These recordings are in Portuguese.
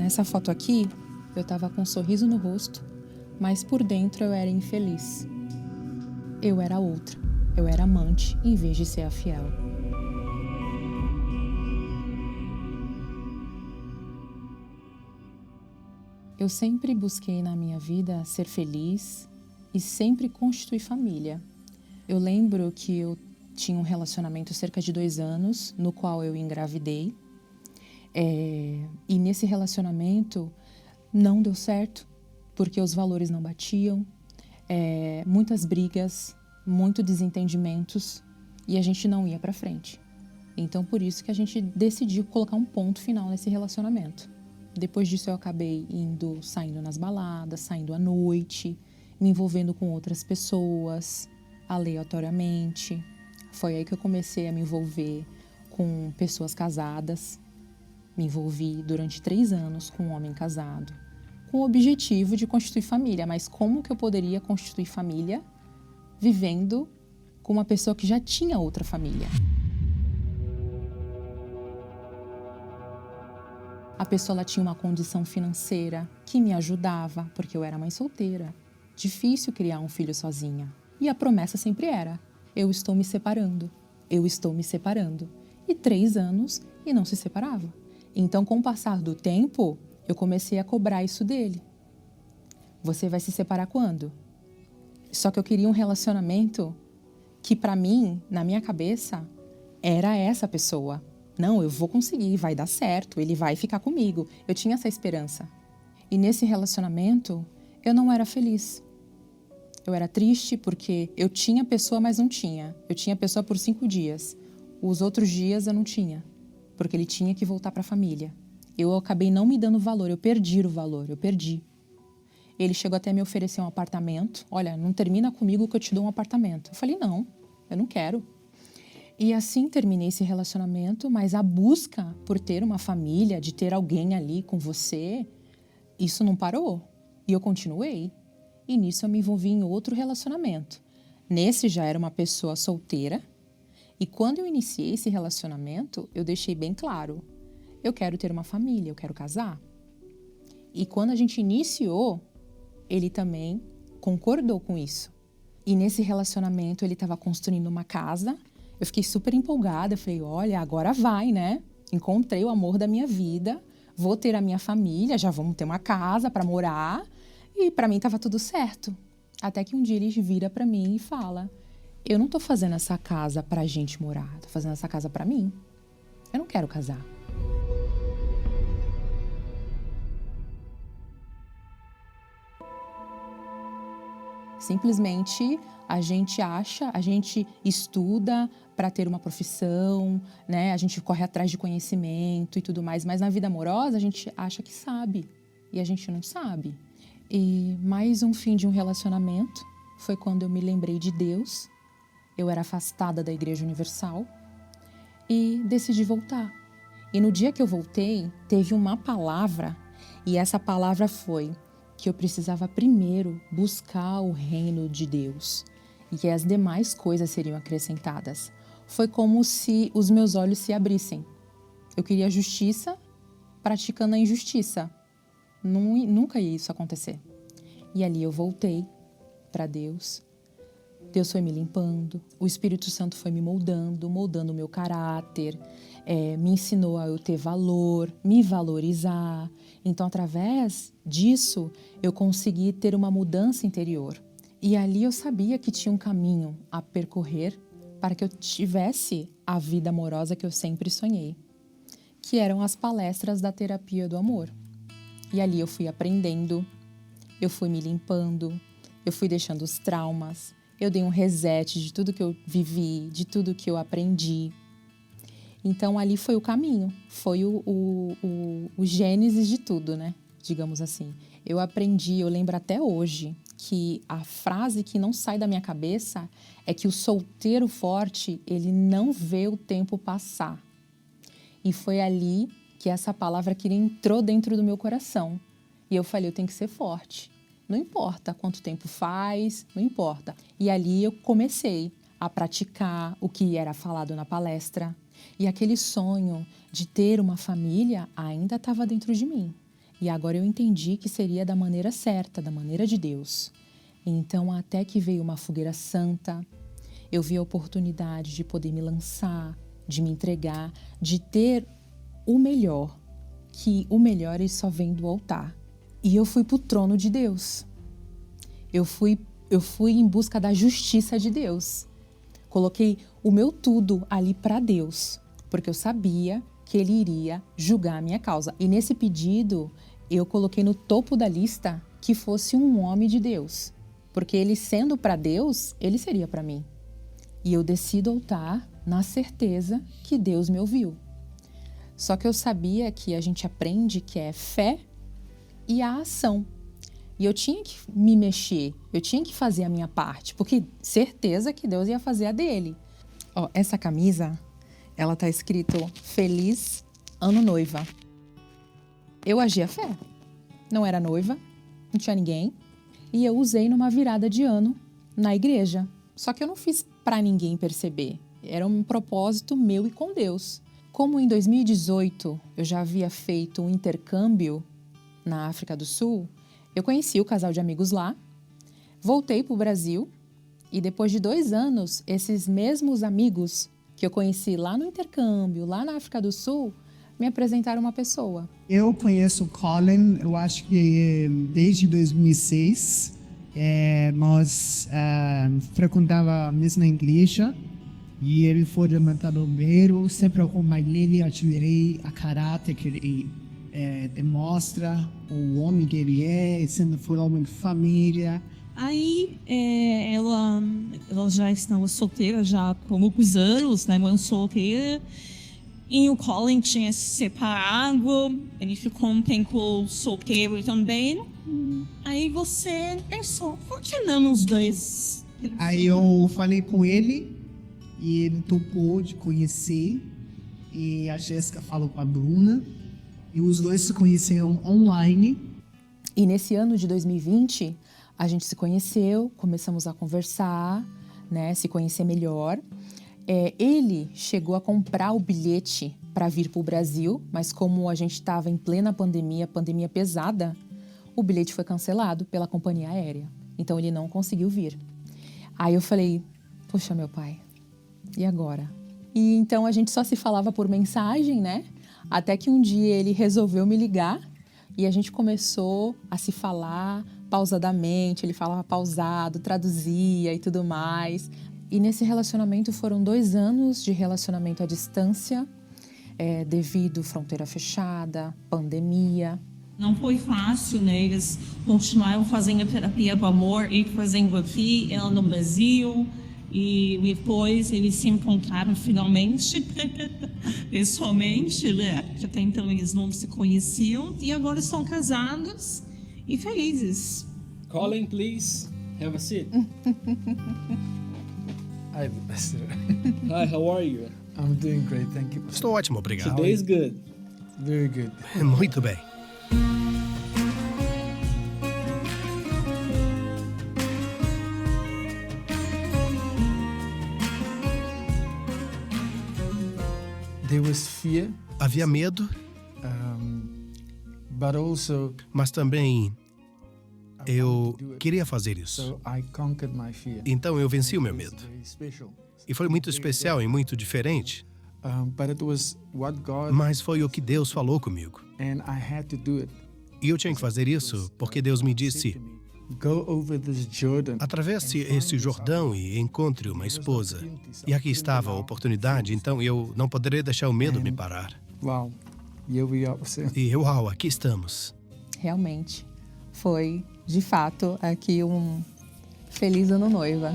Nessa foto aqui, eu tava com um sorriso no rosto, mas por dentro eu era infeliz. Eu era outra. Eu era amante em vez de ser a fiel. Eu sempre busquei na minha vida ser feliz e sempre constituir família. Eu lembro que eu tinha um relacionamento cerca de 2 anos, no qual eu engravidei. E nesse relacionamento não deu certo, porque os valores não batiam, muitas brigas, muitos desentendimentos, e a gente não ia para frente. Então, por isso que a gente decidiu colocar um ponto final nesse relacionamento. Depois disso, eu acabei saindo nas baladas, saindo à noite, me envolvendo com outras pessoas, aleatoriamente. Foi aí que eu comecei a me envolver com pessoas casadas. Me envolvi durante 3 anos com um homem casado, com o objetivo de constituir família. Mas como que eu poderia constituir família vivendo com uma pessoa que já tinha outra família? A pessoa ela tinha uma condição financeira que me ajudava, porque eu era mãe solteira. Difícil criar um filho sozinha. E a promessa sempre era: eu estou me separando, eu estou me separando. E 3 anos e não se separava. Então, com o passar do tempo, eu comecei a cobrar isso dele. Você vai se separar quando? Só que eu queria um relacionamento que, para mim, na minha cabeça, era essa pessoa. Não, eu vou conseguir, vai dar certo, ele vai ficar comigo. Eu tinha essa esperança. E nesse relacionamento, eu não era feliz. Eu era triste porque eu tinha pessoa, mas não tinha. Eu tinha pessoa por 5 dias. Os outros dias eu não tinha, porque ele tinha que voltar para a família. Eu acabei não me dando valor, eu perdi o valor, eu perdi. Ele chegou até a me oferecer um apartamento. Olha, não termina comigo que eu te dou um apartamento. Eu falei, não, eu não quero. E assim terminei esse relacionamento, mas a busca por ter uma família, de ter alguém ali com você, isso não parou. E eu continuei. E nisso eu me envolvi em outro relacionamento. Nesse já era uma pessoa solteira. E quando eu iniciei esse relacionamento, eu deixei bem claro: eu quero ter uma família, eu quero casar. E quando a gente iniciou, ele também concordou com isso. E nesse relacionamento ele estava construindo uma casa. Eu fiquei super empolgada, eu falei, olha, agora vai, né? Encontrei o amor da minha vida, vou ter a minha família, já vamos ter uma casa para morar. E para mim estava tudo certo. Até que um dia ele vira para mim e fala: eu não tô fazendo essa casa pra gente morar, tô fazendo essa casa pra mim. Eu não quero casar. Simplesmente a gente estuda para ter uma profissão, né? A gente corre atrás de conhecimento e tudo mais, mas na vida amorosa a gente acha que sabe e a gente não sabe. E mais um fim de um relacionamento foi quando eu me lembrei de Deus. Eu era afastada da Igreja Universal e decidi voltar. E no dia que eu voltei, teve uma palavra, e essa palavra foi que eu precisava primeiro buscar o reino de Deus e que as demais coisas seriam acrescentadas. Foi como se os meus olhos se abrissem. Eu queria justiça praticando a injustiça. Nunca ia isso acontecer. E ali eu voltei para Deus. Deus foi me limpando, o Espírito Santo foi me moldando o meu caráter, me ensinou a eu ter valor, me valorizar. Então, através disso, eu consegui ter uma mudança interior. E ali eu sabia que tinha um caminho a percorrer para que eu tivesse a vida amorosa que eu sempre sonhei, que eram as palestras da terapia do amor. E ali eu fui aprendendo, eu fui me limpando, eu fui deixando os traumas. Eu dei um reset de tudo que eu vivi, de tudo que eu aprendi. Então, ali foi o caminho, foi o gênesis de tudo, né? Digamos assim. Eu aprendi, eu lembro até hoje, que a frase que não sai da minha cabeça é que o solteiro forte, ele não vê o tempo passar. E foi ali que essa palavra que entrou dentro do meu coração. E eu falei, eu tenho que ser forte. Não importa quanto tempo faz, não importa. E ali eu comecei a praticar o que era falado na palestra. E aquele sonho de ter uma família ainda estava dentro de mim. E agora eu entendi que seria da maneira certa, da maneira de Deus. Então, até que veio uma fogueira santa, eu vi a oportunidade de poder me lançar, de me entregar, de ter o melhor, que o melhor ele só vem do altar. E eu fui para o trono de Deus. Eu fui em busca da justiça de Deus. Coloquei o meu tudo ali para Deus, porque eu sabia que Ele iria julgar a minha causa. E nesse pedido, eu coloquei no topo da lista que fosse um homem de Deus. Porque ele sendo para Deus, ele seria para mim. E eu desci do altar na certeza que Deus me ouviu. Só que eu sabia que a gente aprende que é fé e a ação. E eu tinha que me mexer, eu tinha que fazer a minha parte, porque certeza que Deus ia fazer a dele. Ó, essa camisa, ela tá escrito Feliz Ano Noiva. Eu agi a fé. Não era noiva, não tinha ninguém. E eu usei numa virada de ano na igreja. Só que eu não fiz para ninguém perceber. Era um propósito meu e com Deus. Como em 2018 eu já havia feito um intercâmbio na África do Sul, eu conheci o casal de amigos lá, voltei para o Brasil e depois de 2 anos, esses mesmos amigos que eu conheci lá no intercâmbio, lá na África do Sul, me apresentaram uma pessoa. Eu conheço o Colin, eu acho que desde 2006. Nós frequentávamos a mesma igreja e ele foi levantador, sempre acompanhei ele, admirei a caráter que ele demonstra, o homem que ele é, sendo foi homem de família. Aí ela já estava solteira já há poucos anos, né, mãe solteira, e o Colin tinha se separado, ele ficou um tempo solteiro também. Aí você pensou, por que não os dois? Aí eu falei com ele e ele topou de conhecer, e a Jéssica falou com a Bruna e os dois se conheceram online. E nesse ano de 2020, a gente se conheceu, começamos a conversar, né, se conhecer melhor. Ele chegou a comprar o bilhete para vir para o Brasil, mas como a gente estava em plena pandemia pesada, o bilhete foi cancelado pela companhia aérea. Então, ele não conseguiu vir. Aí eu falei, poxa, meu pai, e agora? E então, a gente só se falava por mensagem, né? Até que um dia ele resolveu me ligar e a gente começou a se falar pausadamente. Ele falava pausado, traduzia e tudo mais. E nesse relacionamento foram 2 anos de relacionamento à distância, devido fronteira fechada, pandemia. Não foi fácil, né? Eles continuaram fazendo terapia do amor e fazendo aqui, ela no Brasil. E depois eles se encontraram finalmente, pessoalmente, né? Porque até então eles não se conheciam. E agora estão casados e felizes. Colin, please, have a seat. Hi, Pastor. Hi, how are you? I'm doing great, thank you. Estou ótimo, obrigado. Today's good. Very good. Muito bem. There was fear, Havia medo, but also mas também I wanted eu to do it. queria fazer isso. So I conquered my fear. Então eu venci o meu It was medo. very special. E foi muito especial e muito diferente, But it was what God mas foi o que Deus falou comigo. and I had to do it. E eu tinha que fazer isso porque Deus me disse: Go over this Jordan. atravesse esse Jordão e encontre uma esposa. E aqui estava a oportunidade, então eu não poderia deixar o medo me parar. Wow, here we are. E uau, aqui estamos. Realmente, foi, de fato, aqui um feliz ano noiva.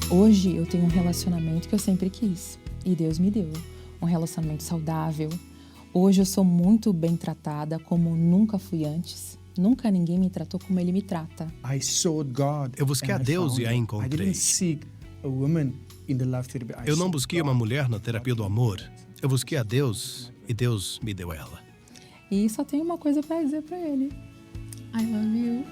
Hoje eu tenho um relacionamento que eu sempre quis e Deus me deu. Um relacionamento saudável. Hoje eu sou muito bem tratada como nunca fui antes. Nunca ninguém me tratou como Ele me trata. I sought God. Eu busquei and a I Deus found e a it. I encontrei. didn't seek a woman in the love therapy. I Eu não sought busquei uma God. mulher na terapia do amor. Eu busquei a Deus e Deus me deu ela. E só tenho uma coisa pra dizer pra Ele. I love you.